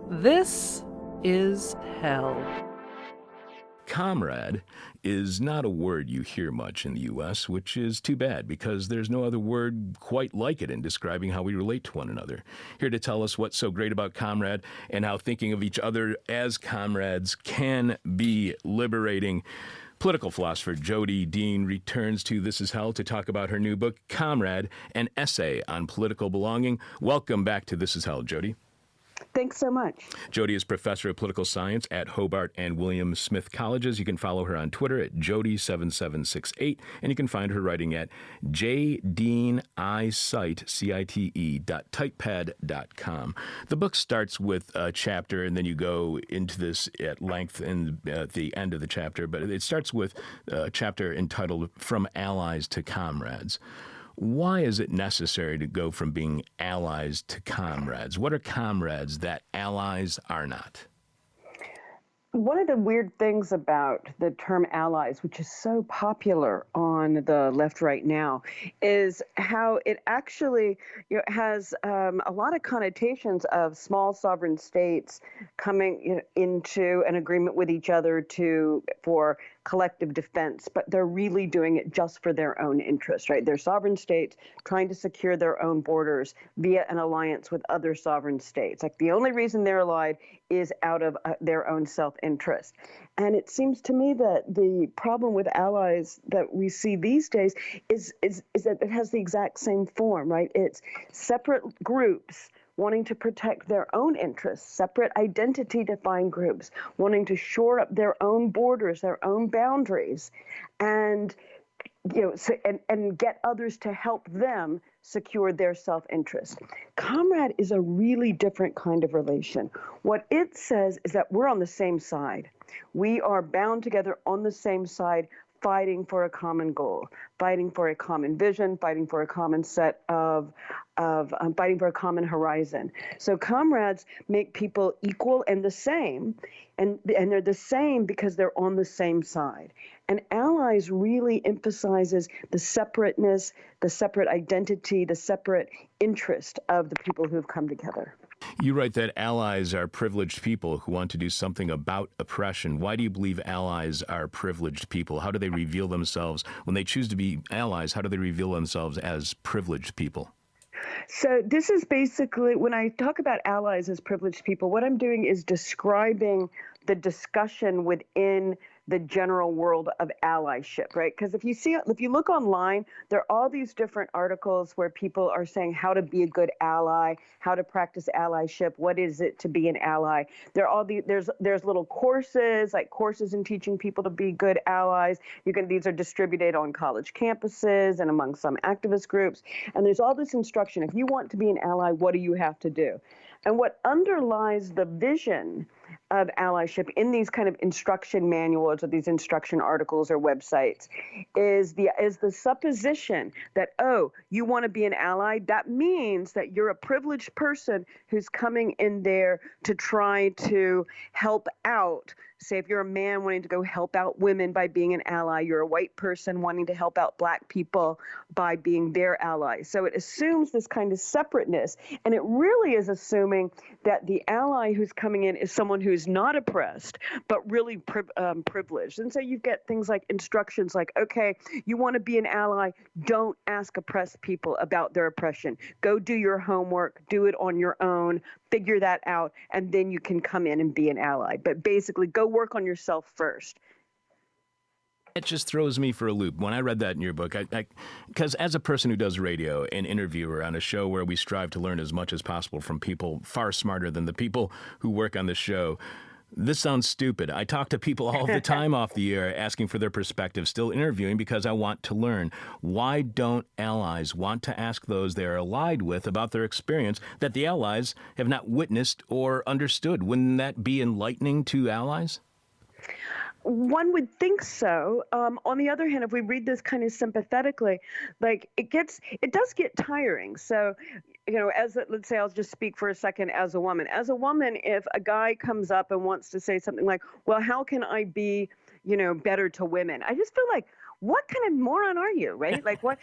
This is hell. Comrade is not a word you hear much in the U.S., which is too bad because there's no other word quite like it in describing how we relate to one another. Here to tell us what's so great about Comrade and how thinking of each other as comrades can be liberating, political philosopher Jodi Dean returns to This Is Hell to talk about her new book, Comrade, an essay on political belonging. Welcome back to This Is Hell, Jodi. Thanks so much. Jodi is professor of political science at Hobart and William Smith Colleges. You can follow her on Twitter at Jodi7768, and you can find her writing at jdeanicite.typepad.com. The book starts with a chapter, and then you go into this at length at the end of the chapter, but it starts with a chapter entitled From Allies to Comrades. Why is it necessary to go from being allies to comrades? What are comrades that allies are not? One of the weird things about the term allies, which is so popular on the left right now, is how it actually has a lot of connotations of small sovereign states coming into an agreement with each other for collective defense, but they're really doing it just for their own interest, right? They're sovereign states trying to secure their own borders via an alliance with other sovereign states. Like the only reason they're allied is out of their own self-interest. And it seems to me that the problem with allies that we see these days is that it has the exact same form, right? It's separate groups wanting to protect their own interests, separate identity-defined groups, wanting to shore up their own borders, their own boundaries, and and get others to help them secure their self-interest. Comrade is a really different kind of relation. What it says is that we're on the same side. We are bound together on the same side, fighting for a common goal, fighting for a common vision, fighting for a common set of fighting for a common horizon. So comrades make people equal and the same, and they're the same because they're on the same side. And allies really emphasizes the separateness, the separate identity, the separate interest of the people who have come together. You write that allies are privileged people who want to do something about oppression. Why do you believe allies are privileged people? How do they reveal themselves? When they choose to be allies, how do they reveal themselves as privileged people? So this is basically, when I talk about allies as privileged people, what I'm doing is describing the discussion within the general world of allyship, right? Because if you look online, there are all these different articles where people are saying how to be a good ally, how to practice allyship, what is it to be an ally. There's little courses, like courses in teaching people to be good allies. These are distributed on college campuses and among some activist groups. And there's all this instruction. If you want to be an ally, what do you have to do? And what underlies the vision of allyship in these kind of instruction manuals or these instruction articles or websites is the supposition that, oh, you want to be an ally? That means that you're a privileged person who's coming in there to try to help out. Say if you're a man wanting to go help out women by being an ally, you're a white person wanting to help out black people by being their ally. So it assumes this kind of separateness, and it really is assuming that the ally who's coming in is someone who's not oppressed, but really privileged. And so you get things like instructions like, okay, you want to be an ally, don't ask oppressed people about their oppression. Go do your homework, do it on your own, figure that out, and then you can come in and be an ally. But basically, go work on yourself first. It just throws me for a loop. When I read that in your book, because as a person who does radio, an interviewer on a show where we strive to learn as much as possible from people far smarter than the people who work on the show, this sounds stupid. I talk to people all the time off the air asking for their perspective, still interviewing because I want to learn. Why don't allies want to ask those they're allied with about their experience that the allies have not witnessed or understood? Wouldn't that be enlightening to allies? One would think so. On the other hand, if we read this kind of sympathetically, like it does get tiring. So, let's say I'll just speak for a second as a woman. As a woman, if a guy comes up and wants to say something like, well, how can I be, better to women? I just feel like, what kind of moron are you, right? Like, why,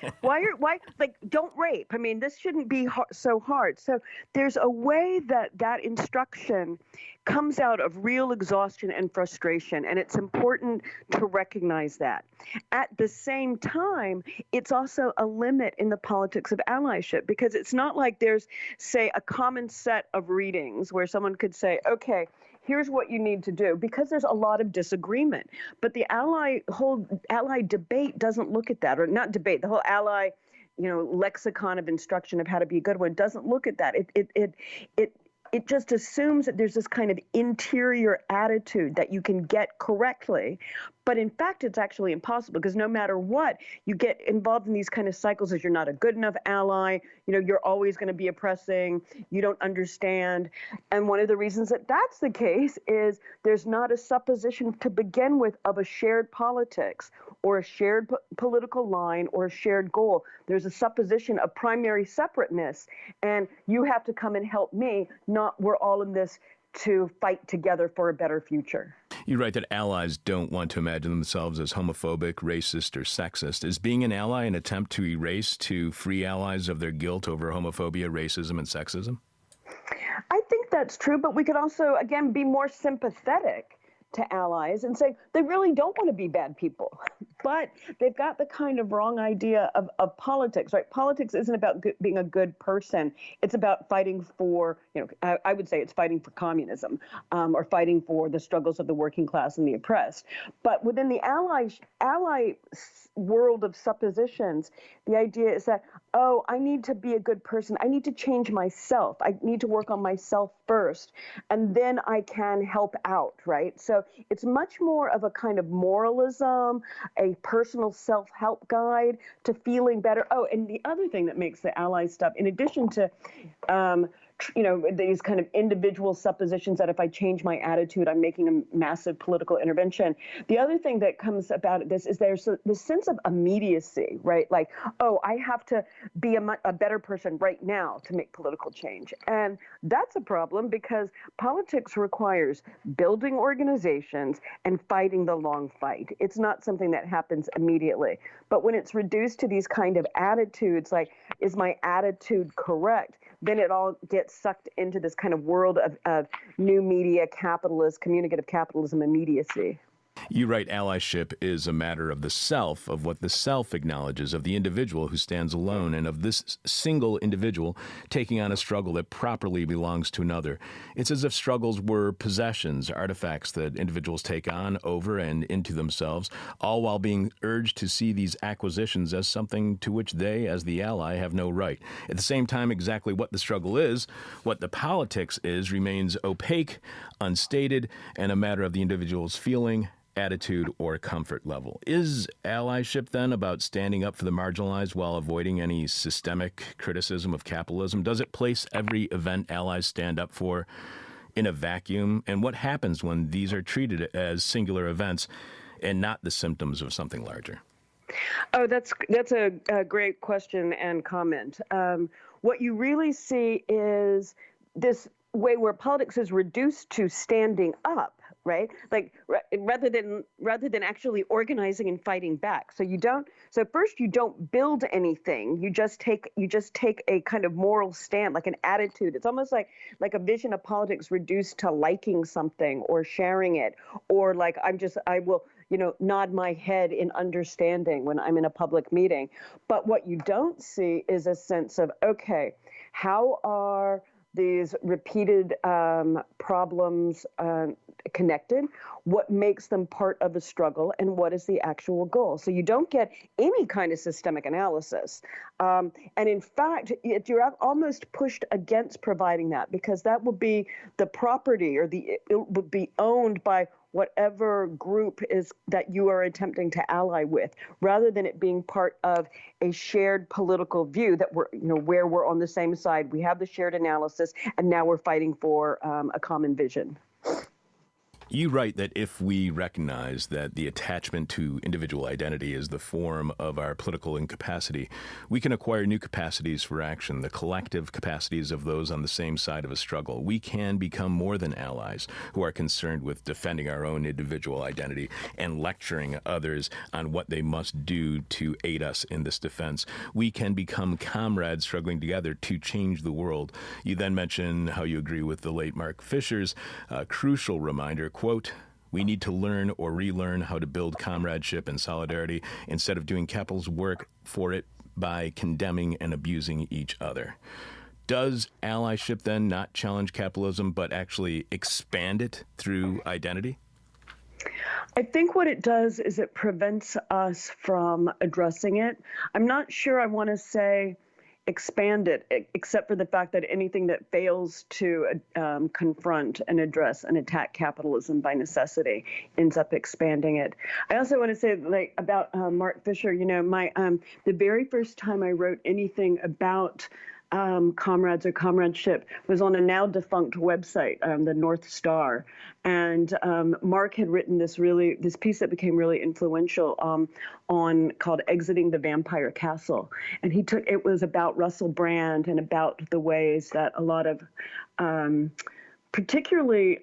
like, don't rape. I mean, this shouldn't be so hard. So there's a way that instruction comes out of real exhaustion and frustration, and it's important to recognize that. At the same time, it's also a limit in the politics of allyship, because it's not like there's, say, a common set of readings where someone could say, okay, here's what you need to do, because there's a lot of disagreement. But the whole ally debate doesn't look at that, or not debate, the whole ally, lexicon of instruction of how to be a good one doesn't look at that. It just assumes that there's this kind of interior attitude that you can get correctly. But in fact, it's actually impossible, because no matter what, you get involved in these kind of cycles as you're not a good enough ally. You're always going to be oppressing. You don't understand. And one of the reasons that that's the case is there's not a supposition to begin with of a shared politics or a shared political line or a shared goal. There's a supposition of primary separateness. And you have to come and help me, not we're all in this to fight together for a better future. You write that allies don't want to imagine themselves as homophobic, racist, or sexist. Is being an ally an attempt to free allies of their guilt over homophobia, racism, and sexism? I think that's true, but we could also, again, be more sympathetic to allies and say they really don't want to be bad people, but they've got the kind of wrong idea of politics, right? Politics isn't about being a good person. It's about fighting for, I would say it's fighting for communism, or fighting for the struggles of the working class and the oppressed. But within the ally world of suppositions, the idea is that, oh, I need to be a good person. I need to change myself. I need to work on myself first, and then I can help out, right? So it's much more of a kind of moralism, a personal self-help guide to feeling better. Oh, and the other thing that makes the ally stuff, in addition to these kind of individual suppositions that if I change my attitude, I'm making a massive political intervention. The other thing that comes about this is there's this sense of immediacy, right? Like, oh, I have to be a better person right now to make political change. And that's a problem, because politics requires building organizations and fighting the long fight. It's not something that happens immediately. But when it's reduced to these kind of attitudes, like, is my attitude correct? Then it all gets sucked into this kind of world of new media communicative capitalism immediacy. You write allyship is a matter of the self, of what the self acknowledges, of the individual who stands alone, and of this single individual taking on a struggle that properly belongs to another. It's as if struggles were possessions, artifacts that individuals take on over and into themselves, all while being urged to see these acquisitions as something to which they, as the ally, have no right. At the same time, exactly what the struggle is, what the politics is, remains opaque, unstated, and a matter of the individual's feeling, attitude, or comfort level. Is allyship then about standing up for the marginalized while avoiding any systemic criticism of capitalism? Does it place every event allies stand up for in a vacuum? And what happens when these are treated as singular events and not the symptoms of something larger? Oh, that's a great question and comment. What you really see is this way where politics is reduced to standing up, right? Like rather than actually organizing and fighting back. So first you don't build anything. You just take a kind of moral stand, like an attitude. It's almost like a vision of politics reduced to liking something or sharing it, or like I will nod my head in understanding when I'm in a public meeting. But what you don't see is a sense of, okay, how are these repeated problems connected? What makes them part of a struggle, and what is the actual goal? So you don't get any kind of systemic analysis. And in fact, you're almost pushed against providing that, because that will be the property, or it will be owned by whatever group is that you are attempting to ally with, rather than it being part of a shared political view that where we're on the same side. We have the shared analysis, and now we're fighting for a common vision. You write that if we recognize that the attachment to individual identity is the form of our political incapacity, we can acquire new capacities for action, the collective capacities of those on the same side of a struggle. We can become more than allies who are concerned with defending our own individual identity and lecturing others on what they must do to aid us in this defense. We can become comrades struggling together to change the world. You then mention how you agree with the late Mark Fisher's crucial reminder, quote, "We need to learn or relearn how to build comradeship and solidarity instead of doing capital's work for it by condemning and abusing each other." Does allyship then not challenge capitalism but actually expand it through identity? I think what it does is it prevents us from addressing it. I'm not sure I want to say expand it, except for the fact that anything that fails to confront and address and attack capitalism by necessity ends up expanding it. I also want to say, like, about Mark Fisher, my the very first time I wrote anything about comrades or comradeship was on a now defunct website, the North Star, and Mark had written this piece that became really influential called "Exiting the Vampire Castle," and it was about Russell Brand and about the ways that a lot of particularly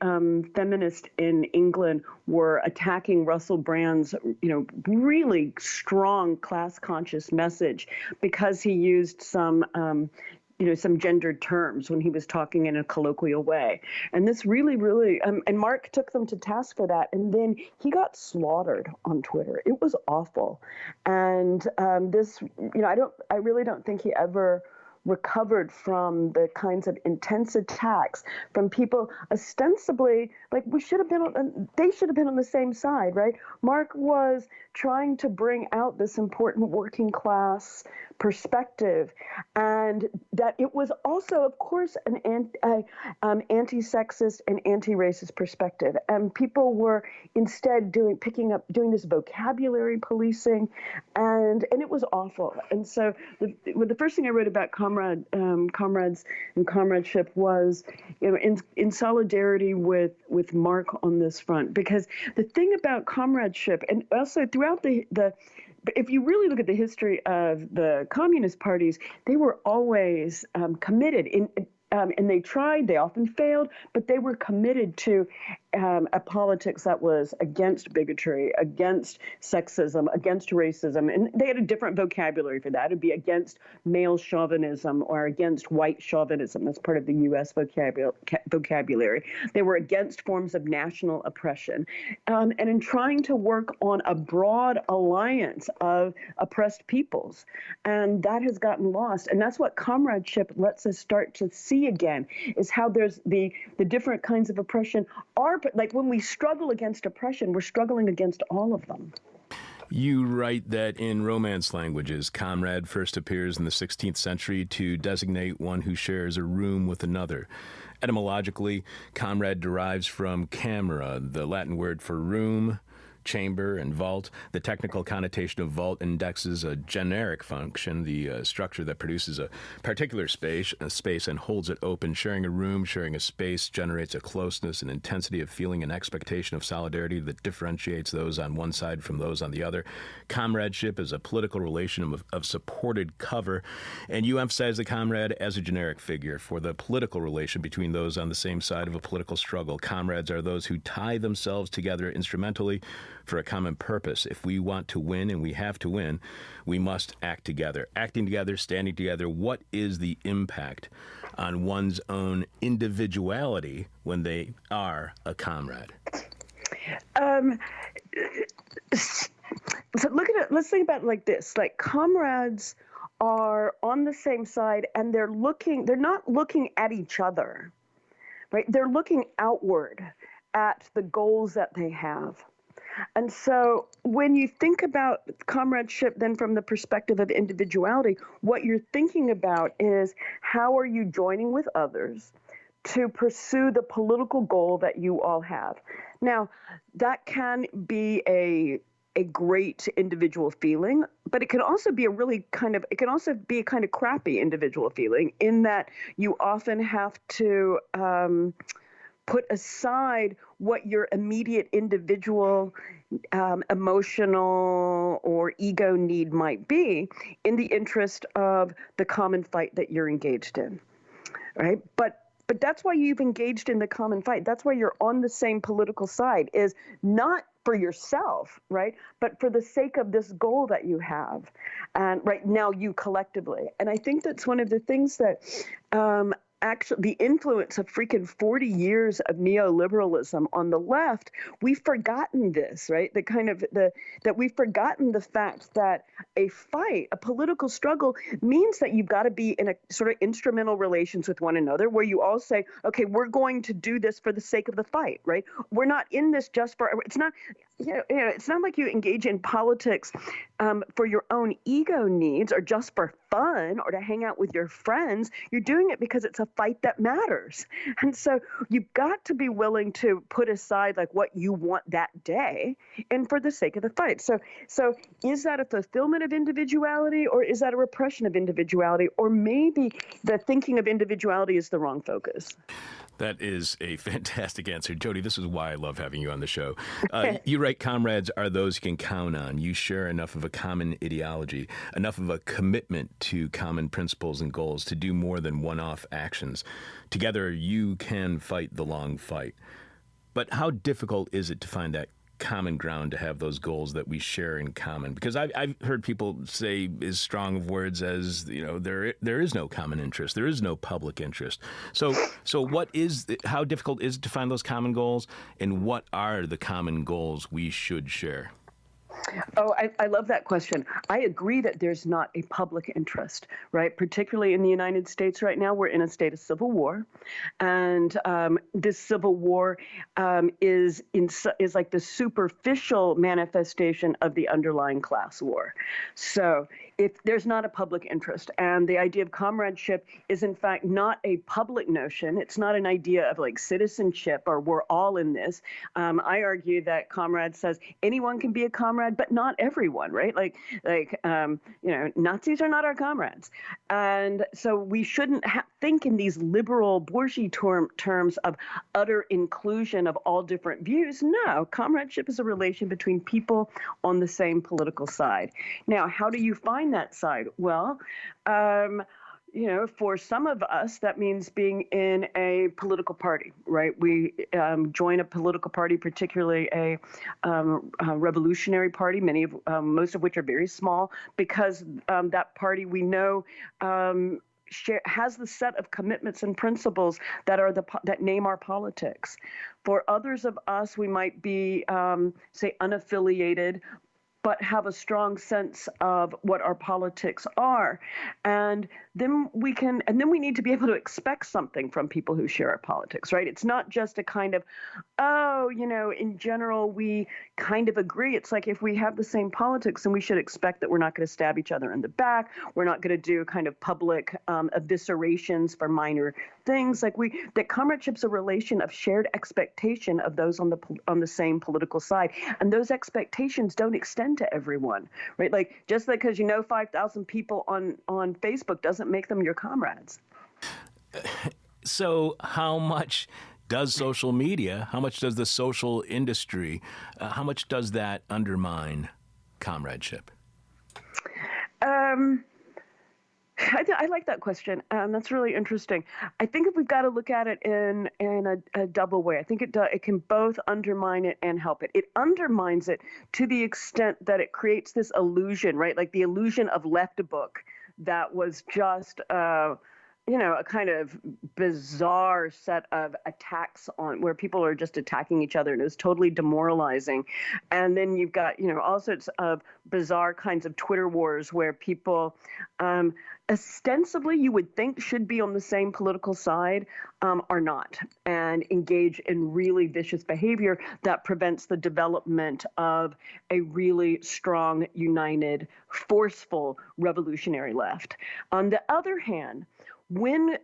feminists in England were attacking Russell Brand's, really strong class-conscious message because he used some gendered terms when he was talking in a colloquial way. And this really, and Mark took them to task for that. And then he got slaughtered on Twitter. It was awful. And I really don't think he ever recovered from the kinds of intense attacks from people ostensibly like they should have been on the same side, right? Mark was trying to bring out this important working class perspective, and that it was also, of course, an anti-sexist and anti-racist perspective. And people were instead doing this vocabulary policing, and it was awful. And so the first thing I wrote about comrades and comradeship was, in solidarity with Mark on this front, because the thing about comradeship, and also throughout if you really look at the history of the communist parties, they were always committed and they often failed, but they were committed to a politics that was against bigotry, against sexism, against racism. And they had a different vocabulary for that. It'd be against male chauvinism or against white chauvinism. That's part of the U.S. vocabulary. They were against forms of national oppression. And in trying to work on a broad alliance of oppressed peoples. And that has gotten lost. And that's what comradeship lets us start to see again, is how there's the different kinds of oppression are, like when we struggle against oppression, we're struggling against all of them. You write that in Romance languages, comrade first appears in the 16th century to designate one who shares a room with another. Etymologically, comrade derives from camera, the Latin word for room, chamber, and vault. The technical connotation of vault indexes a generic function, the structure that produces a particular space and holds it open. Sharing a room, sharing a space generates a closeness and intensity of feeling and expectation of solidarity that differentiates those on one side from those on the other. Comradeship is a political relation of supported cover, and you emphasize the comrade as a generic figure for the political relation between those on the same side of a political struggle. Comrades are those who tie themselves together instrumentally for a common purpose. If we want to win, and we have to win, we must act together. Acting together, standing together, what is the impact on one's own individuality when they are a comrade? So look at it, let's think about it like this. Like, comrades are on the same side, and they're not looking at each other, right? They're looking outward at the goals that they have. And so when you think about comradeship, then from the perspective of individuality, what you're thinking about is how are you joining with others to pursue the political goal that you all have. Now, that can be a great individual feeling, but it can also be a kind of crappy individual feeling, in that you often have to put aside what your immediate individual emotional or ego need might be in the interest of the common fight that you're engaged in, right? But that's why you've engaged in the common fight. That's why you're on the same political side, is not for yourself, right? But for the sake of this goal that you have, and right now you collectively. And I think that's one of the things that actually the influence of freaking 40 years of neoliberalism on the left, we've forgotten this, right? That we've forgotten the fact that a fight, a political struggle, means that you've got to be in a sort of instrumental relations with one another, where you all say, okay, we're going to do this for the sake of the fight, right? We're not in this just for, it's not, it's not like you engage in politics for your own ego needs or just for fun or to hang out with your friends. You're doing it because it's a fight that matters. And so you've got to be willing to put aside like what you want that day and for the sake of the fight. So is that a fulfillment of individuality, or is that a repression of individuality? Or maybe the thinking of individuality is the wrong focus. That is a fantastic answer. Jody, this is why I love having you on the show. You write, comrades are those you can count on. You share enough of a common ideology, enough of a commitment to common principles and goals to do more than one-off actions. Together, you can fight the long fight. But how difficult is it to find that common ground, to have those goals that we share in common? Because I've heard people say as strong of words as, there is no common interest, there is no public interest. So how difficult is it to find those common goals, and what are the common goals we should share? Oh, I love that question. I agree that there's not a public interest, right? Particularly in the United States right now, we're in a state of civil war. And this civil war is like the superficial manifestation of the underlying class war. So if there's not a public interest, and the idea of comradeship is in fact not a public notion, it's not an idea of like citizenship or we're all in this. I argue that Comrade says anyone can be a comrade, but not everyone, right? Nazis are not our comrades. And so we shouldn't think in these liberal bourgeois terms of utter inclusion of all different views. No, comradeship is a relation between people on the same political side. Now, how do you find that side? Well, for some of us, that means being in a political party, right? We join a political party, particularly a revolutionary party, most of which are very small, because that party we know has the set of commitments and principles that name our politics. For others of us, we might be, say, unaffiliated, but have a strong sense of what our politics are. And then we need to be able to expect something from people who share our politics, right? It's not just a kind of, in general, we kind of agree. It's like if we have the same politics, then we should expect that we're not going to stab each other in the back. We're not going to do kind of public eviscerations for minor things. That comradeship's a relation of shared expectation of those on the same political side. And those expectations don't extend to everyone, right? Like just because 5,000 people on Facebook doesn't make them your comrades. So how much does social media, how much does the social industry, how much does that undermine comradeship? I like that question. That's really interesting. I think if we've got to look at it in a double way, I think it can both undermine it and help it. It undermines it to the extent that it creates this illusion, right? Like the illusion of left book that was just a kind of bizarre set of attacks on where people are just attacking each other, and it was totally demoralizing. And then you've got, all sorts of bizarre kinds of Twitter wars where people ostensibly you would think should be on the same political side are not, and engage in really vicious behavior that prevents the development of a really strong, united, forceful revolutionary left. On the other hand, when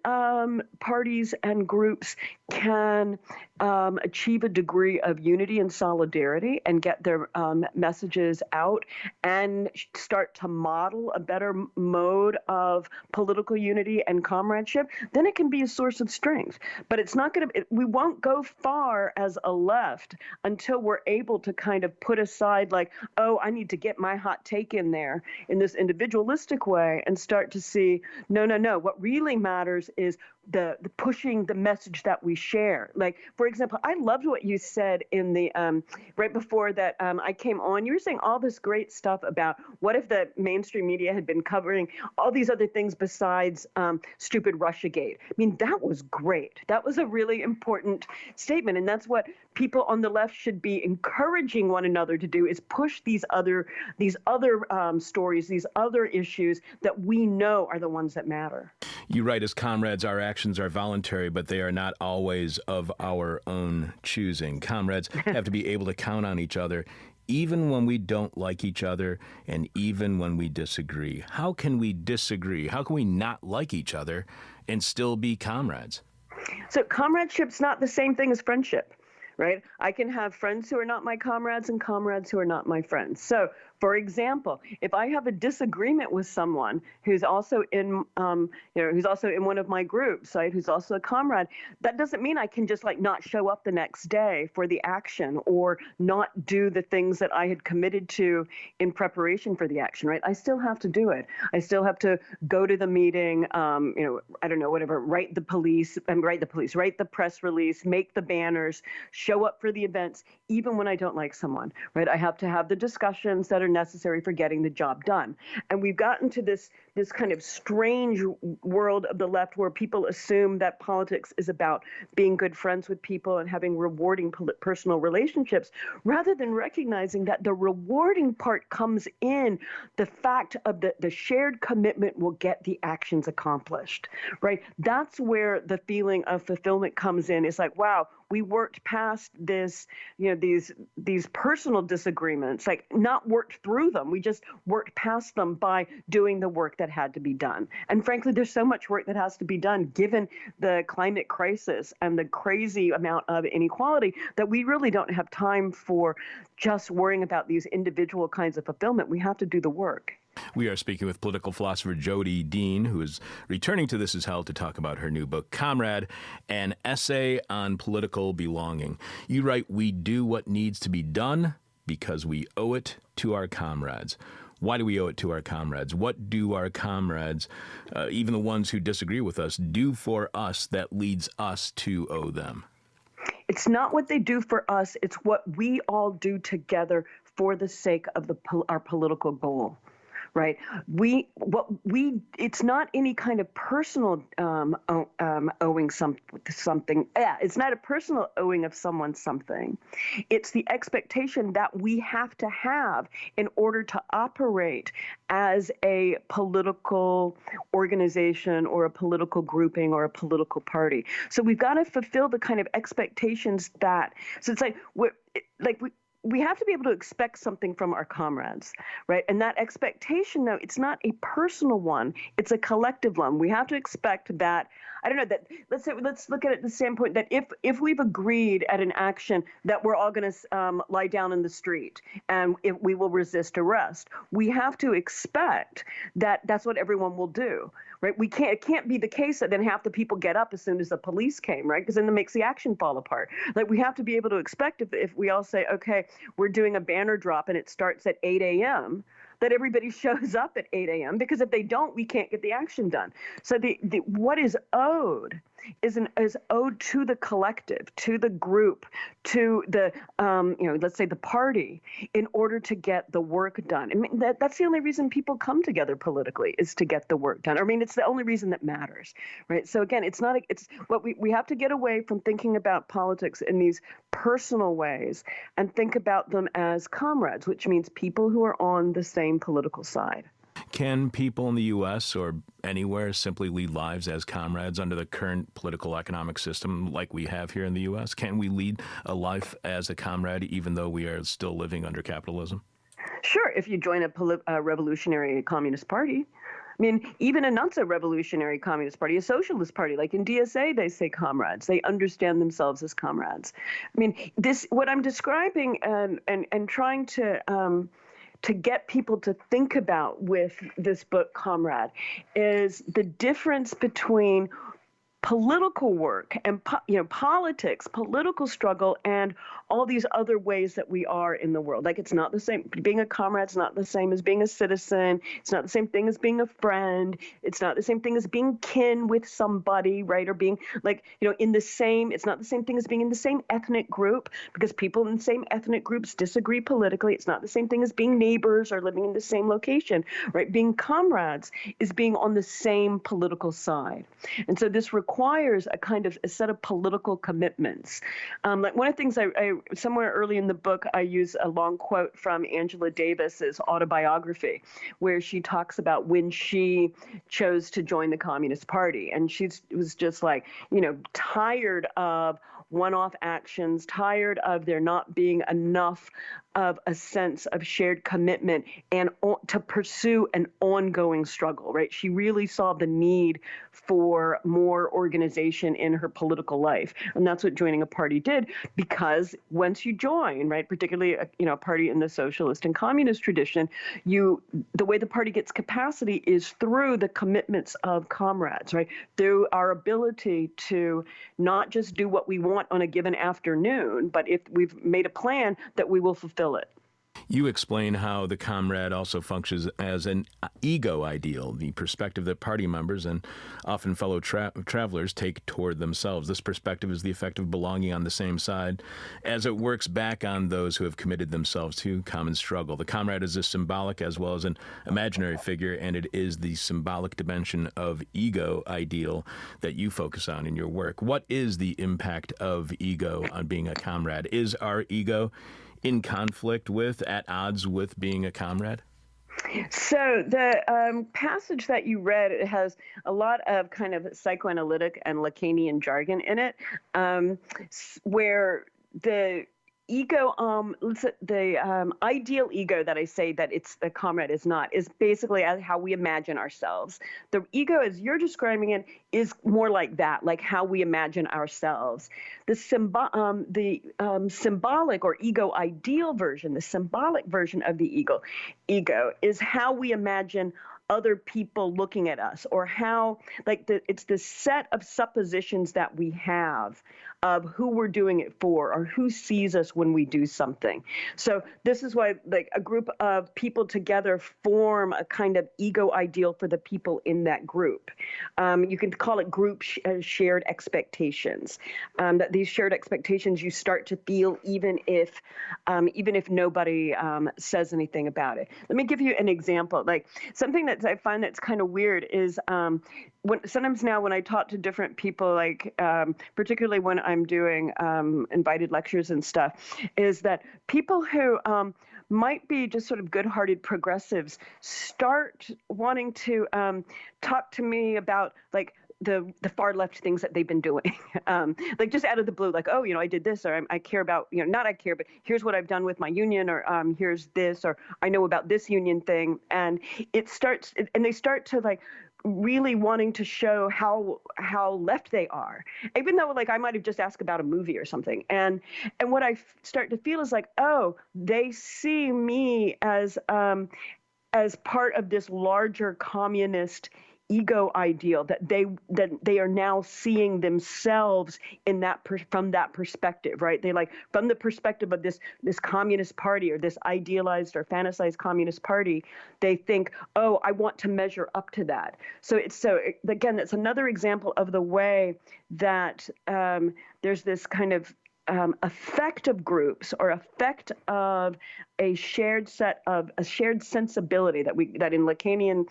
parties and groups can achieve a degree of unity and solidarity and get their messages out and start to model a better mode of political unity and comradeship, then it can be a source of strength. But it's not going to, we won't go far as a left until we're able to kind of put aside, like, oh, I need to get my hot take in there in this individualistic way and start to see, no. What really matters is the pushing the message that we share. Like, for example, I loved what you said in the right before that I came on. You were saying all this great stuff about what if the mainstream media had been covering all these other things besides stupid Russiagate. I mean, that was great. That was a really important statement, and that's what people on the left should be encouraging one another to do: is push these other stories, these other issues that we know are the ones that matter. You write, as comrades, our actions are voluntary, but they are not always of our own choosing. Comrades have to be able to count on each other, even when we don't like each other and even when we disagree. How can we disagree? How can we not like each other and still be comrades? So comradeship's not the same thing as friendship, right? I can have friends who are not my comrades and comrades who are not my friends. So, for example, if I have a disagreement with someone who's also in, who's also in one of my groups, right, who's also a comrade, that doesn't mean I can just like not show up the next day for the action or not do the things that I had committed to in preparation for the action, right? I still have to do it. I still have to go to the meeting, I don't know, whatever, write the press release, make the banners, show up for the events, even when I don't like someone, right? I have to have the discussions that are necessary for getting the job done. And we've gotten to this kind of strange world of the left where people assume that politics is about being good friends with people and having rewarding personal relationships, rather than recognizing that the rewarding part comes in the fact of the shared commitment will get the actions accomplished, right? That's where the feeling of fulfillment comes in. It's like, wow, we worked past this, these personal disagreements, like not worked through them. We just worked past them by doing the work that had to be done. And frankly, there's so much work that has to be done given the climate crisis and the crazy amount of inequality that we really don't have time for just worrying about these individual kinds of fulfillment. We have to do the work. We are speaking with political philosopher Jodi Dean, who is returning to This Is Hell to talk about her new book, Comrade, an essay on political belonging. You write, we do what needs to be done because we owe it to our comrades. Why do we owe it to our comrades? What do our comrades, even the ones who disagree with us, do for us that leads us to owe them? It's not what they do for us. It's what we all do together for the sake of our political goal. Right. It's not any kind of personal owing something. Yeah, it's not a personal owing of someone something. It's the expectation that we have to have in order to operate as a political organization or a political grouping or a political party. So we've got to fulfill the kind of expectations so it's like we have to be able to expect something from our comrades, right? And that expectation, though, it's not a personal one. It's a collective one. We have to expect that, let's look at it the standpoint that if we've agreed at an action that we're all going to lie down in the street and we will resist arrest, we have to expect that that's what everyone will do. Right? It can't be the case that then half the people get up as soon as the police came, right? Because then it makes the action fall apart. Like, we have to be able to expect if we all say, okay, we're doing a banner drop and it starts at 8 a.m., that everybody shows up at 8 a.m. because if they don't, we can't get the action done. So what is owed is owed to the collective, to the group, to the let's say the party, in order to get the work done. I mean, that's the only reason people come together politically, is to get the work done. I mean, it's the only reason that matters, right? So again, it's what we have to get away from thinking about politics in these personal ways and think about them as comrades, which means people who are on the same political side. Can people in the U.S. or anywhere simply lead lives as comrades under the current political economic system like we have here in the U.S.? Can we lead a life as a comrade even though we are still living under capitalism? Sure, if you join a revolutionary communist party. I mean, even a not-so-revolutionary Communist Party, a socialist party, like in DSA, they say comrades. They understand themselves as comrades. I mean, what I'm describing and trying to get people to think about with this book, Comrade, is the difference between political work and politics, political struggle, and all these other ways that we are in the world. Like, it's not the same. Being a comrade is not the same as being a citizen. It's not the same thing as being a friend. It's not the same thing as being kin with somebody, right? Or being it's not the same thing as being in the same ethnic group, because people in the same ethnic groups disagree politically. It's not the same thing as being neighbors or living in the same location, right? Being comrades is being on the same political side. And so this requires a set of political commitments. Like, one of the things I somewhere early in the book, I use a long quote from Angela Davis's autobiography, where she talks about when she chose to join the Communist Party. And she was just like, tired of one-off actions, tired of there not being enough of a sense of shared commitment and to pursue an ongoing struggle, right? She really saw the need for more organization in her political life. And that's what joining a party did, because once you join, right, particularly a party in the socialist and communist tradition, the way the party gets capacity is through the commitments of comrades, right? Through our ability to not just do what we want on a given afternoon, but if we've made a plan, that we will fulfill it. You explain how the comrade also functions as an ego ideal, the perspective that party members and often fellow travelers take toward themselves. This perspective is the effect of belonging on the same side as it works back on those who have committed themselves to common struggle. The comrade is a symbolic as well as an imaginary figure, and it is the symbolic dimension of ego ideal that you focus on in your work. What is the impact of ego on being a comrade? Is our ego in conflict with, at odds with being a comrade? So the passage that you read, it has a lot of kind of psychoanalytic and Lacanian jargon in it, where the ego, the ideal ego that I say that it's the comrade is not, is basically how we imagine ourselves. The ego, as you're describing it, is more like that, like how we imagine ourselves. The symbolic or ego ideal version, the symbolic version of the ego is how we imagine other people looking at us, or how, it's the set of suppositions that we have of who we're doing it for, or who sees us when we do something. So this is why, a group of people together form a kind of ego ideal for the people in that group. You can call it group shared expectations. That these shared expectations you start to feel even if nobody says anything about it. Let me give you an example. Like, something that I find that's kind of weird is sometimes now when I talk to different people, particularly when I'm doing invited lectures and stuff, is that people who might be just sort of good-hearted progressives start wanting to talk to me about the far left things that they've been doing, just out of the blue, oh, I did this, or I care about, not I care, but here's what I've done with my union, or here's this, or I know about this union thing. And they start to really wanting to show how left they are, even though I might have just asked about a movie or something. And what I start to feel is oh, they see me as part of this larger communist ego ideal, that they are now seeing themselves in from that perspective, right? They from the perspective of this communist party, or this idealized or fantasized communist party, they think, oh, I want to measure up to that. Again, that's another example of the way that there's this kind of effect of groups, or effect of a shared sensibility that in Lacanian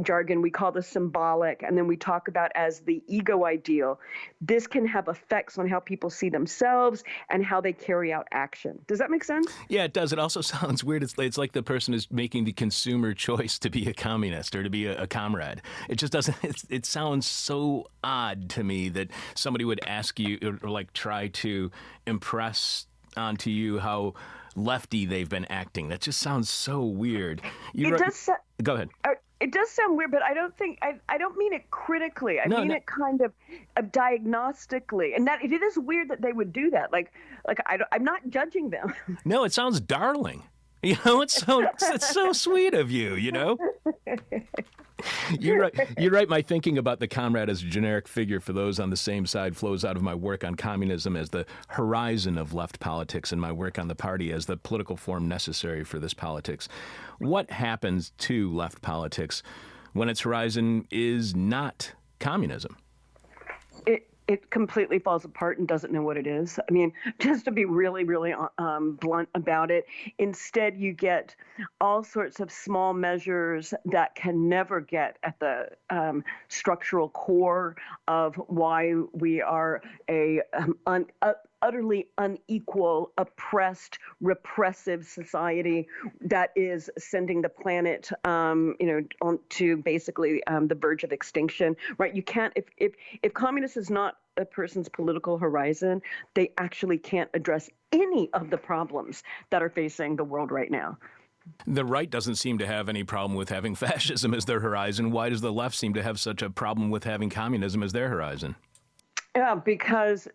jargon we call the symbolic, and then we talk about as the ego ideal. This can have effects on how people see themselves and how they carry out action. Does that make sense? Yeah, it does. It also sounds weird. It's like the person is making the consumer choice to be a communist or to be a comrade. It just doesn't. It sounds so odd to me that somebody would ask you, or try to impress onto you how lefty they've been acting. That just sounds so weird. Go ahead. It does sound weird, but I don't think I don't mean it critically. I mean it kind of diagnostically, and that it is weird that they would do that. I'm not judging them. No, it sounds darling. It's so sweet of you. You're right. You're right. My thinking about the comrade as a generic figure for those on the same side flows out of my work on communism as the horizon of left politics and my work on the party as the political form necessary for this politics. What happens to left politics when its horizon is not communism? It completely falls apart and doesn't know what it is. I mean, just to be really, really blunt about it, instead you get all sorts of small measures that can never get at the structural core of why we are a utterly unequal, oppressed, repressive society that is sending the planet, on to basically the verge of extinction. Right? You can't if communism is not a person's political horizon, they actually can't address any of the problems that are facing the world right now. The right doesn't seem to have any problem with having fascism as their horizon. Why does the left seem to have such a problem with having communism as their horizon? Yeah, because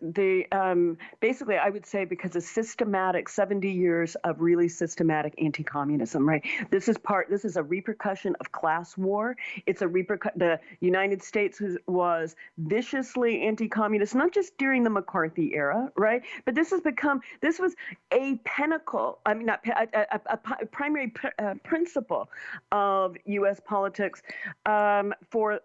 basically, I would say because of systematic 70 years of really systematic anti-communism, right? This is a repercussion of class war. It's the United States was viciously anti-communist, not just during the McCarthy era, right? But this was a pinnacle, a primary principle of U.S. politics for,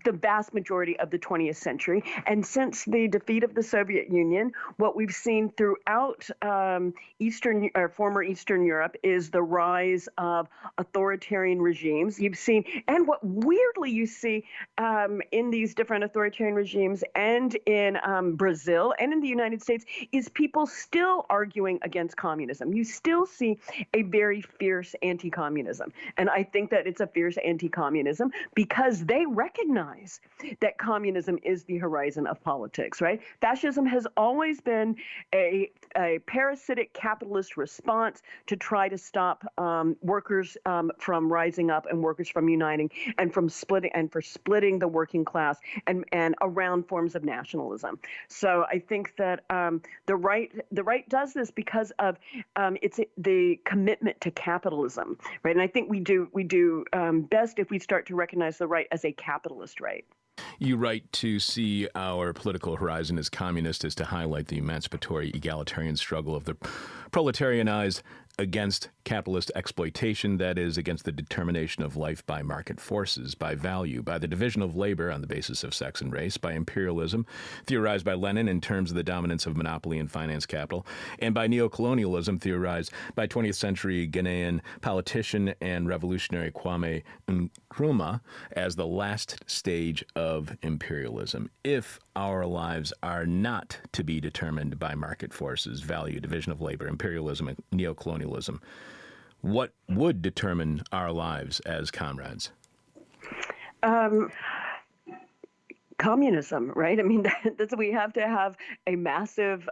the vast majority of the 20th century. And since the defeat of the Soviet Union, what we've seen throughout former Eastern Europe is the rise of authoritarian regimes. You've seen, and what weirdly you see in these different authoritarian regimes and in Brazil and in the United States is people still arguing against communism. You still see a very fierce anti-communism. And I think that it's a fierce anti-communism because they recognize that communism is the horizon of politics, right? Fascism has always been a parasitic capitalist response to try to stop workers from rising up and workers from uniting and from splitting the working class and around forms of nationalism. So I think that the right does this because of it's the commitment to capitalism, right? And I think we do best if we start to recognize the right as a capitalist right. You write to see our political horizon as communist is to highlight the emancipatory egalitarian struggle of the proletarianized against capitalist exploitation, that is, against the determination of life by market forces, by value, by the division of labor on the basis of sex and race, by imperialism, theorized by Lenin in terms of the dominance of monopoly and finance capital, and by neocolonialism, theorized by 20th century Ghanaian politician and revolutionary Kwame Nkrumah as the last stage of imperialism. If our lives are not to be determined by market forces, value, division of labor, imperialism, and neocolonialism, what would determine our lives as comrades? Communism, right? I mean, we have to have a massive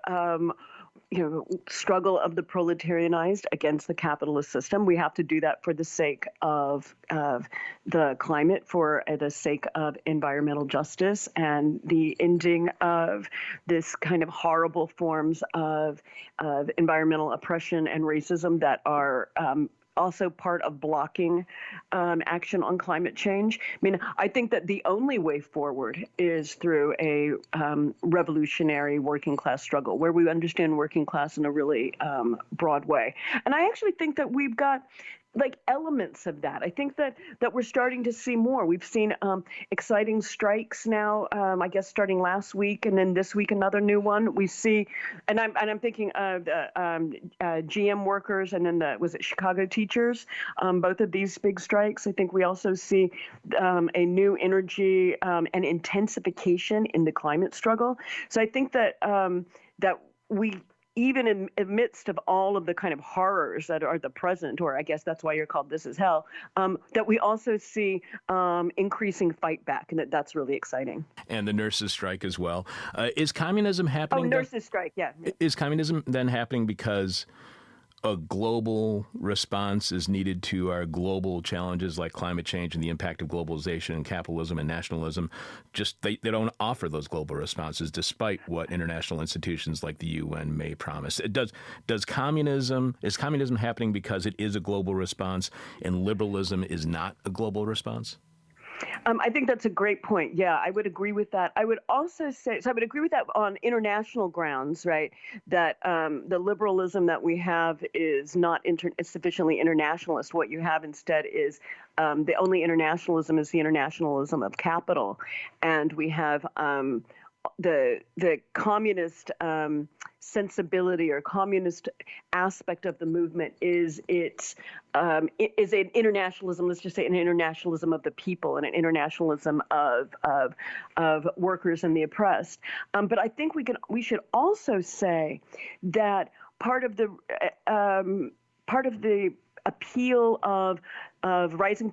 struggle of the proletarianized against the capitalist system. We have to do that for the sake of the climate, for the sake of environmental justice, and the ending of this kind of horrible forms of environmental oppression and racism that are also part of blocking action on climate change. I mean, I think that the only way forward is through a revolutionary working class struggle where we understand working class in a really broad way. And I actually think that we've got elements of that. I think that we're starting to see more. We've seen exciting strikes now, I guess starting last week, and then this week another new one. We see, and I'm thinking of the GM workers, and then was it Chicago teachers? Both of these big strikes. I think we also see a new energy and intensification in the climate struggle. So I think that that we, even in amidst of all of the kind of horrors that are the present, or I guess that's why you're called This Is Hell, that we also see increasing fight back, and that's really exciting. And the nurses' strike as well. Is communism happening? Oh, nurses' strike, yeah. Is communism then happening because a global response is needed to our global challenges like climate change and the impact of globalization and capitalism and nationalism. Just they don't offer those global responses despite what international institutions like the UN may promise. Is communism happening because it is a global response and liberalism is not a global response? I think that's a great point. Yeah, I would agree with that. I would also say, so I would agree with that on international grounds, right? That the liberalism that we have is not sufficiently internationalist. What you have instead is the only internationalism is the internationalism of capital. And we have the communist sensibility or communist aspect of the movement is an internationalism. Let's just say an internationalism of the people and an internationalism of workers and the oppressed. But I think we should also say that part of the appeal of rising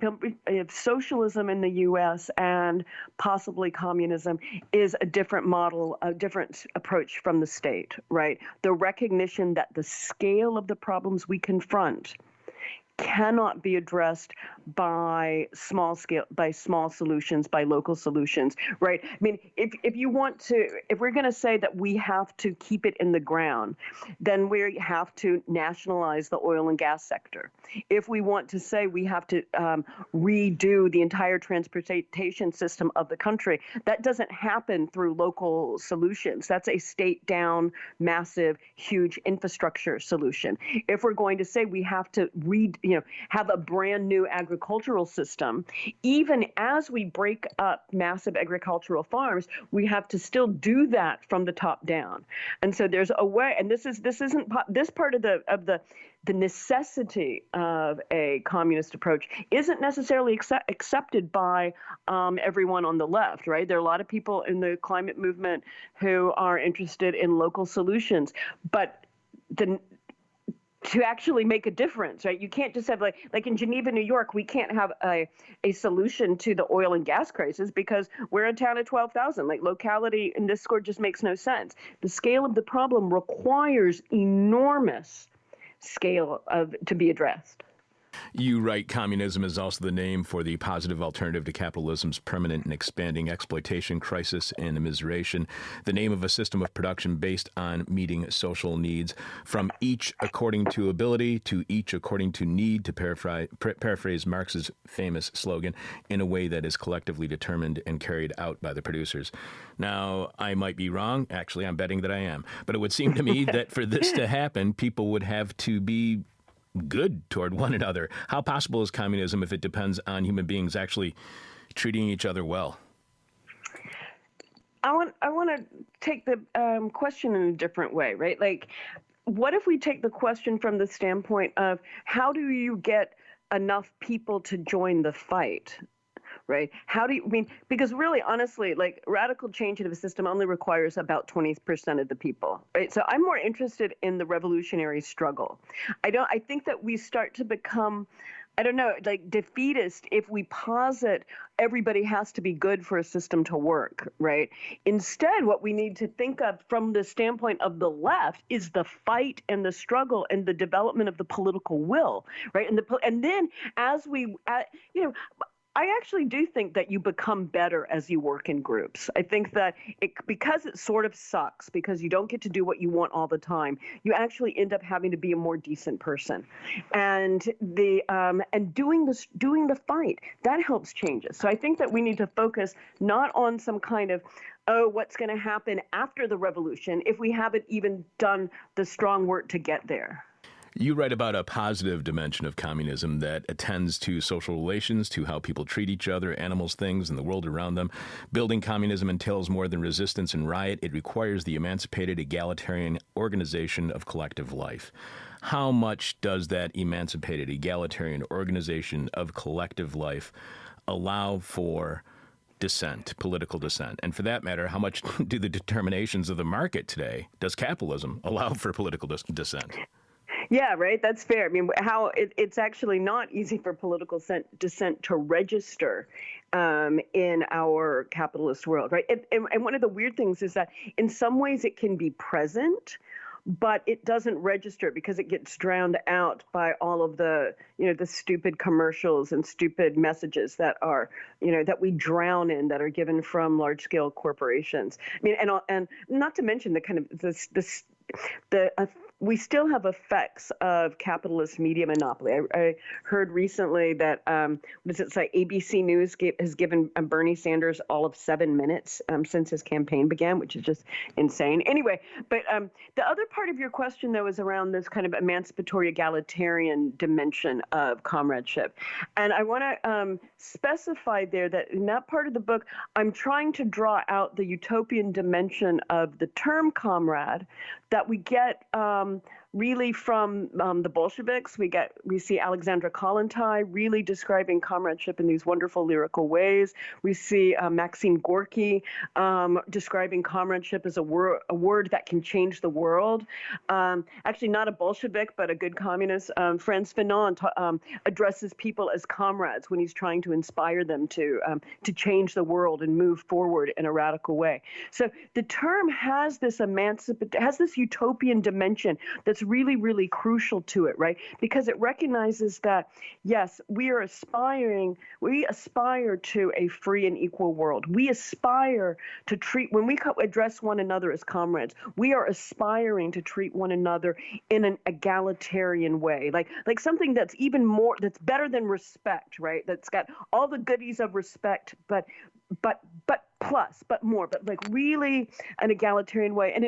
socialism in the U.S. and possibly communism is a different model, a different approach from the state, right? The recognition that the scale of the problems we confront cannot be addressed by small solutions, by local solutions, right? I mean, if we're going to say that we have to keep it in the ground, then we have to nationalize the oil and gas sector. If we want to say we have to redo the entire transportation system of the country, that doesn't happen through local solutions. That's a state down, massive, huge infrastructure solution. If we're going to say we have to have a brand new agricultural system, even as we break up massive agricultural farms, we have to still do that from the top down. And so there's a way, and this part of the necessity of a communist approach isn't necessarily accepted by everyone on the left, right? There are a lot of people in the climate movement who are interested in local solutions, but to actually make a difference, right? You can't just have like in Geneva, New York, we can't have a solution to the oil and gas crisis because we're a town of 12,000. Like locality in this score just makes no sense. The scale of the problem requires enormous scale to be addressed. You write, communism is also the name for the positive alternative to capitalism's permanent and expanding exploitation, crisis, and immiseration, the name of a system of production based on meeting social needs, from each according to ability to each according to need, to paraphrase Marx's famous slogan, in a way that is collectively determined and carried out by the producers. Now, I might be wrong. Actually, I'm betting that I am. But it would seem to me that for this to happen, people would have to be good toward one another. How possible is communism if it depends on human beings actually treating each other well? I want to take the question in a different way, right? Like, what if we take the question from the standpoint of how do you get enough people to join the fight? Right? Because really, honestly, like radical change in a system only requires about 20% of the people, right? So I'm more interested in the revolutionary struggle. I think that we start to become, like defeatist if we posit everybody has to be good for a system to work, right? Instead, what we need to think of from the standpoint of the left is the fight and the struggle and the development of the political will, right? And then as I actually do think that you become better as you work in groups. I think that because it sort of sucks, because you don't get to do what you want all the time, you actually end up having to be a more decent person. And doing the fight, that helps change us. So I think that we need to focus not on some kind of, what's going to happen after the revolution if we haven't even done the strong work to get there. You write about a positive dimension of communism that attends to social relations, to how people treat each other, animals, things, and the world around them. Building communism entails more than resistance and riot. It requires the emancipated, egalitarian organization of collective life. How much does that emancipated, egalitarian organization of collective life allow for dissent, political dissent? And for that matter, how much do the determinations of the market today, does capitalism allow for political dissent? Yeah, right. That's fair. I mean, it's actually not easy for political dissent to register in our capitalist world, right? And one of the weird things is that in some ways it can be present, but it doesn't register because it gets drowned out by all of the, the stupid commercials and stupid messages that are, that we drown in, that are given from large scale corporations. I mean, and not to mention the kind of we still have effects of capitalist media monopoly. I heard recently that ABC News has given Bernie Sanders all of 7 minutes since his campaign began, which is just insane. Anyway, but the other part of your question, though, is around this kind of emancipatory egalitarian dimension of comradeship. And I want to specify there that in that part of the book, I'm trying to draw out the utopian dimension of the term comrade that we get really from the Bolsheviks. We see Alexandra Kollontai really describing comradeship in these wonderful lyrical ways. We see Maxim Gorky describing comradeship as a word that can change the world. Actually, not a Bolshevik, but a good communist. Frantz Fanon addresses people as comrades when he's trying to inspire them to change the world and move forward in a radical way. So the term has this utopian dimension that's really, really crucial to it, right? Because it recognizes that, yes, we aspire to a free and equal world. We aspire to when we address one another as comrades, we are aspiring to treat one another in an egalitarian way, like something that's that's better than respect, right? That's got all the goodies of respect, but more, but like really an egalitarian way. And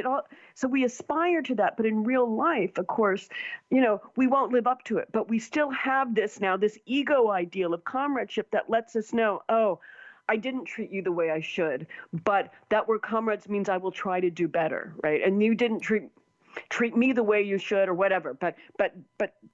so we aspire to that, but in real life, of course, we won't live up to it, but we still have this ego ideal of comradeship that lets us know, oh, I didn't treat you the way I should, but that we're comrades means I will try to do better, right? And you didn't treat me the way you should or whatever, but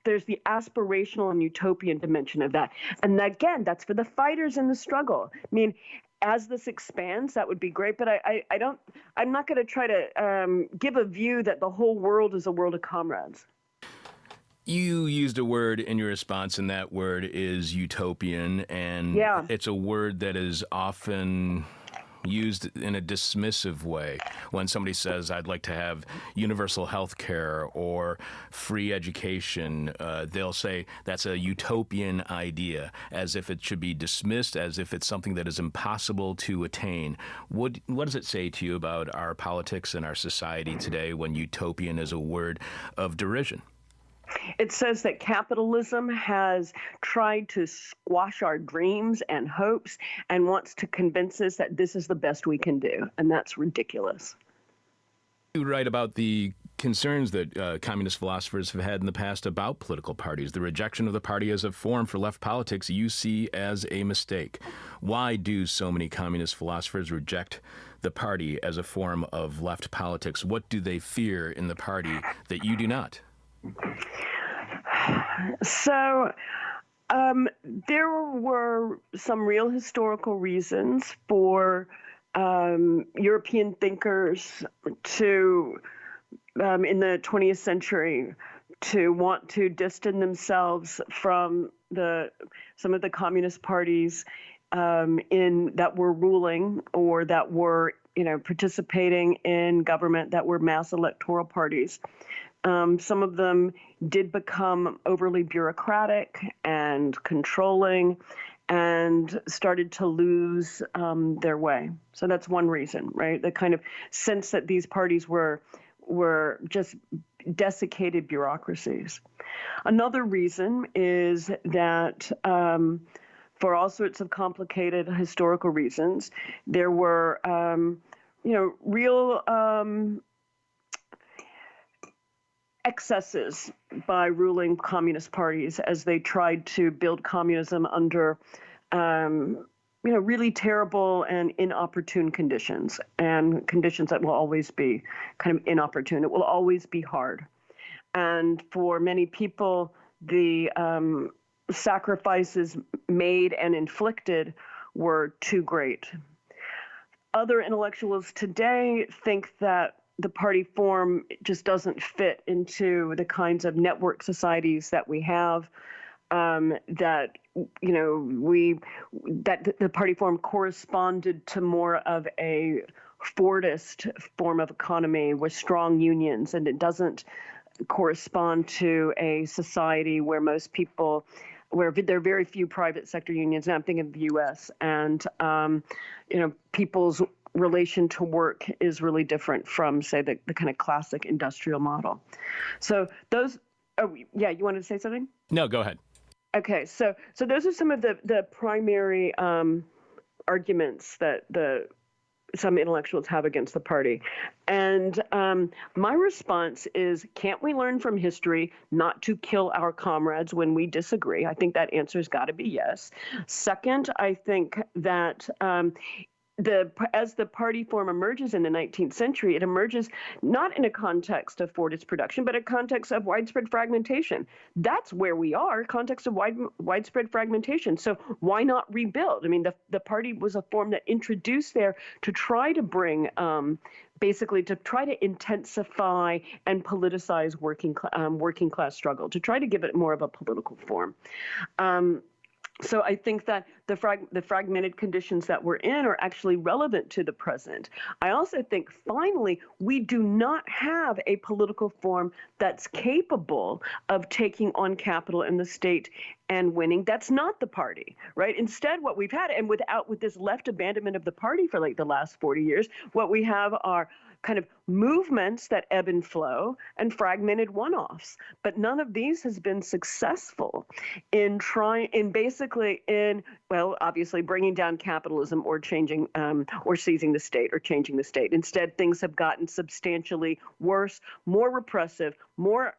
there's the aspirational and utopian dimension of that. And again, that's for the fighters in the struggle. I mean, as this expands, that would be great, but I'm not going to try to give a view that the whole world is a world of comrades. You used a word in your response, and that word is utopian, and It's a word that is often used in a dismissive way. When somebody says, I'd like to have universal health care or free education, they'll say that's a utopian idea, as if it should be dismissed, as if it's something that is impossible to attain. What does it say to you about our politics and our society today when utopian is a word of derision? It says that capitalism has tried to squash our dreams and hopes and wants to convince us that this is the best we can do. And that's ridiculous. You write about the concerns that communist philosophers have had in the past about political parties. The rejection of the party as a form for left politics you see as a mistake. Why do so many communist philosophers reject the party as a form of left politics? What do they fear in the party that you do not? So there were some real historical reasons for European thinkers to, in the 20th century, to want to distance themselves from some of the communist parties that were ruling or that were participating in government, that were mass electoral parties. Some of them did become overly bureaucratic and controlling and started to lose their way. So that's one reason, right? The kind of sense that these parties were just desiccated bureaucracies. Another reason is that for all sorts of complicated historical reasons, there were, real excesses by ruling communist parties as they tried to build communism under, really terrible and inopportune conditions, and conditions that will always be kind of inopportune. It will always be hard. And for many people, the sacrifices made and inflicted were too great. Other intellectuals today think that the party form just doesn't fit into the kinds of network societies that we have, that the party form corresponded to more of a Fordist form of economy with strong unions, and it doesn't correspond to a society where where there are very few private sector unions. And I'm thinking of the U.S. and people's relation to work is really different from, say, the kind of classic industrial model. So those. Oh, yeah. You wanted to say something? No, go ahead. Okay, so those are some of the primary arguments that some intellectuals have against the party. And my response is, can't we learn from history not to kill our comrades when we disagree? I think that answer's got to be yes. Second, I think that as the party form emerges in the 19th century, it emerges not in a context of Fordist production, but a context of widespread fragmentation. That's where we are, context of widespread fragmentation. So why not rebuild? I mean, the party was a form that introduced there to try to bring, basically to try to intensify and politicize working class struggle, to try to give it more of a political form. So I think that the fragmented conditions that we're in are actually relevant to the present. I also think, finally, we do not have a political form that's capable of taking on capital in the state and winning. That's not the party, right? Instead, what we've had, and with this left abandonment of the party for like the last 40 years, what we have are kind of movements that ebb and flow and fragmented one-offs. But none of these has been successful in obviously bringing down capitalism or changing or seizing the state or changing the state. Instead, things have gotten substantially worse, more repressive, more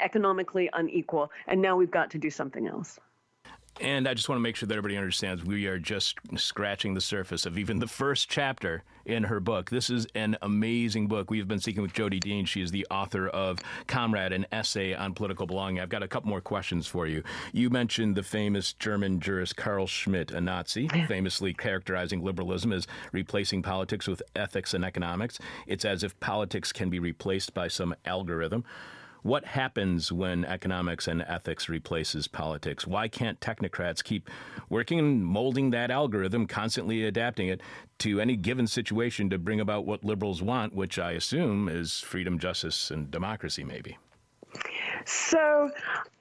economically unequal, and now we've got to do something else. And I just want to make sure that everybody understands we are just scratching the surface of even the first chapter in her book. This is an amazing book. We've been speaking with Jodi Dean. She is the author of Comrade, an essay on political belonging. I've got a couple more questions for you. You mentioned the famous German jurist Carl Schmitt, a Nazi, famously characterizing liberalism as replacing politics with ethics and economics. It's as if politics can be replaced by some algorithm. What happens when economics and ethics replaces politics? Why can't technocrats keep working and molding that algorithm, constantly adapting it to any given situation to bring about what liberals want, which I assume is freedom, justice, and democracy, maybe? So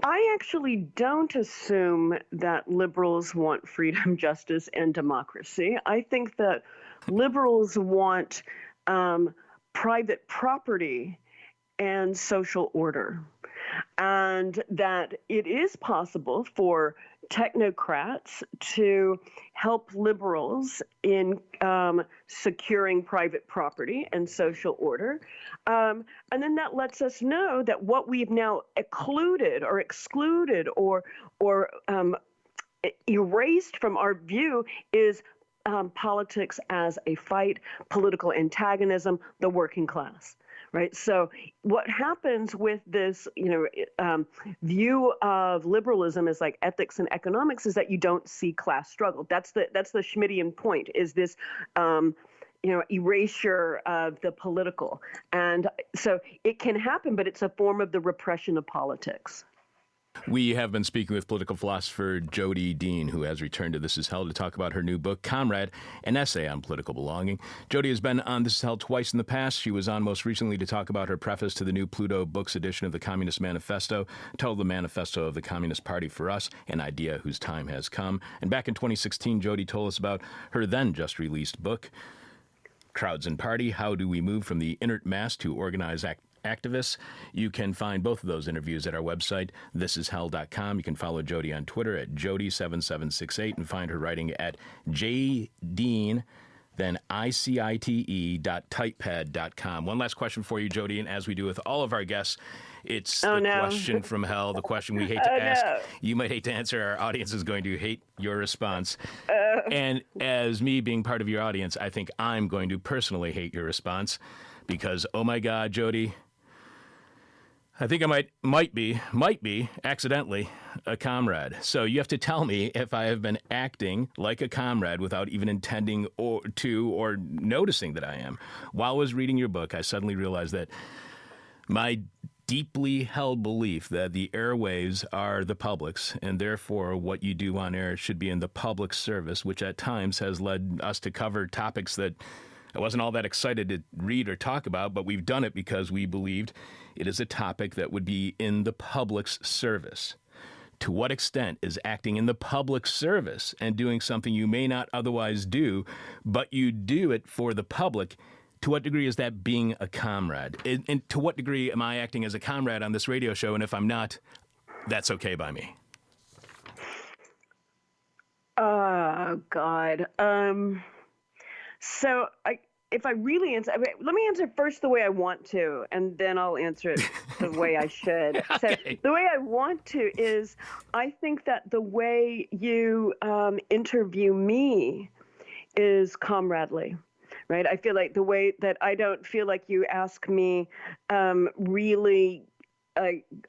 I actually don't assume that liberals want freedom, justice, and democracy. I think that liberals want private property and social order, and that it is possible for technocrats to help liberals in securing private property and social order. And then that lets us know that what we've now occluded or excluded or erased from our view is politics as a fight, political antagonism, the working class. Right. So what happens with this, view of liberalism as like ethics and economics is that you don't see class struggle. That's the Schmittian point, is this, erasure of the political. And so it can happen, but it's a form of the repression of politics. We have been speaking with political philosopher Jodi Dean, who has returned to This Is Hell to talk about her new book, Comrade, an essay on political belonging. Jodi has been on This Is Hell twice in the past. She was on most recently to talk about her preface to the new Pluto Books edition of the Communist Manifesto, titled The Manifesto of the Communist Party for Us, an idea whose time has come. And back in 2016, Jodi told us about her then just released book, Crowds and Party, How Do We Move from the Inert Mass to Organized Activists. You can find both of those interviews at our website, thisishell.com. You can follow Jodi on Twitter at Jodi7768 and find her writing at jdean, then ICITE.typepad.com. One last question for you, Jodi, and as we do with all of our guests, it's question from hell, the question we hate to ask. No. You might hate to answer. Our audience is going to hate your response. And as me being part of your audience, I think I'm going to personally hate your response because, oh my God, Jodi, I think I might be accidentally a comrade. So you have to tell me if I have been acting like a comrade without even intending or noticing that I am. While I was reading your book, I suddenly realized that my deeply held belief that the airwaves are the public's, and therefore what you do on air should be in the public service, which at times has led us to cover topics that I wasn't all that excited to read or talk about, but we've done it because we believed it is a topic that would be in the public's service. To what extent is acting in the public service and doing something you may not otherwise do, but you do it for the public? To what degree is that being a comrade? And to what degree am I acting as a comrade on this radio show? And if I'm not, that's okay by me. Oh, God. If I really answer, let me answer first the way I want to, and then I'll answer it the way I should. Okay. So the way I want to is, I think that the way you interview me is comradely, right? I feel like the way that I don't feel like you ask me really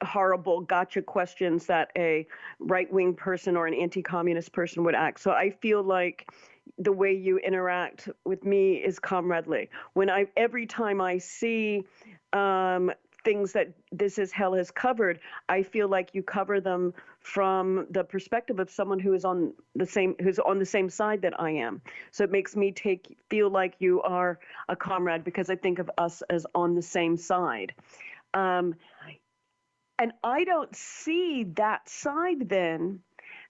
horrible gotcha questions that a right-wing person or an anti-communist person would ask. So I feel like the way you interact with me is comradely. Every time I see things that This Is Hell has covered, I feel like you cover them from the perspective of someone who's on the same side that I am. So it makes me feel like you are a comrade because I think of us as on the same side. And I don't see that side then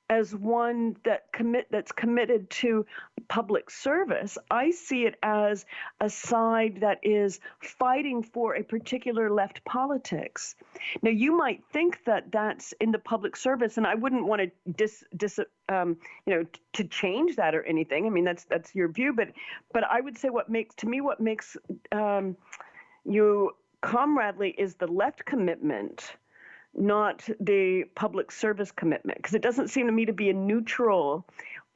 as one that's committed to public service. I see it as a side that is fighting for a particular left politics. Now, you might think that that's in the public service, and I wouldn't want to to change that or anything. I mean, that's your view, but I would say what makes you comradely is the left commitment, not the public service commitment, because it doesn't seem to me to be a neutral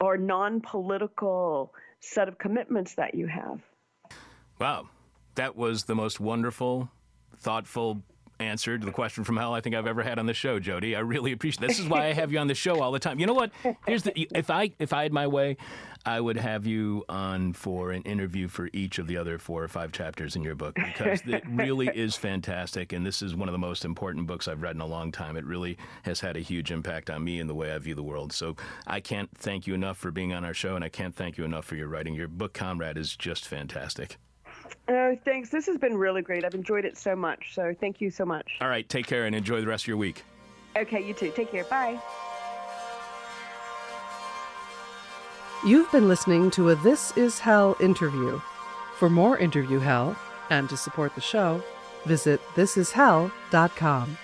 or non-political set of commitments that you have. Wow. That was the most wonderful, thoughtful answer to the question from hell I think I've ever had on the show, Jody. I really appreciate it. This is why I have you on the show all the time. You know what? If I had my way, I would have you on for an interview for each of the other 4 or 5 chapters in your book, because it really is fantastic, and this is one of the most important books I've read in a long time. It really has had a huge impact on me and the way I view the world. So I can't thank you enough for being on our show, and I can't thank you enough for your writing. Your book, Comrade, is just fantastic. Oh, thanks. This has been really great. I've enjoyed it so much. So thank you so much. All right. Take care and enjoy the rest of your week. Okay, you too. Take care. Bye. You've been listening to a This Is Hell interview. For more interview hell and to support the show, visit thisishell.com.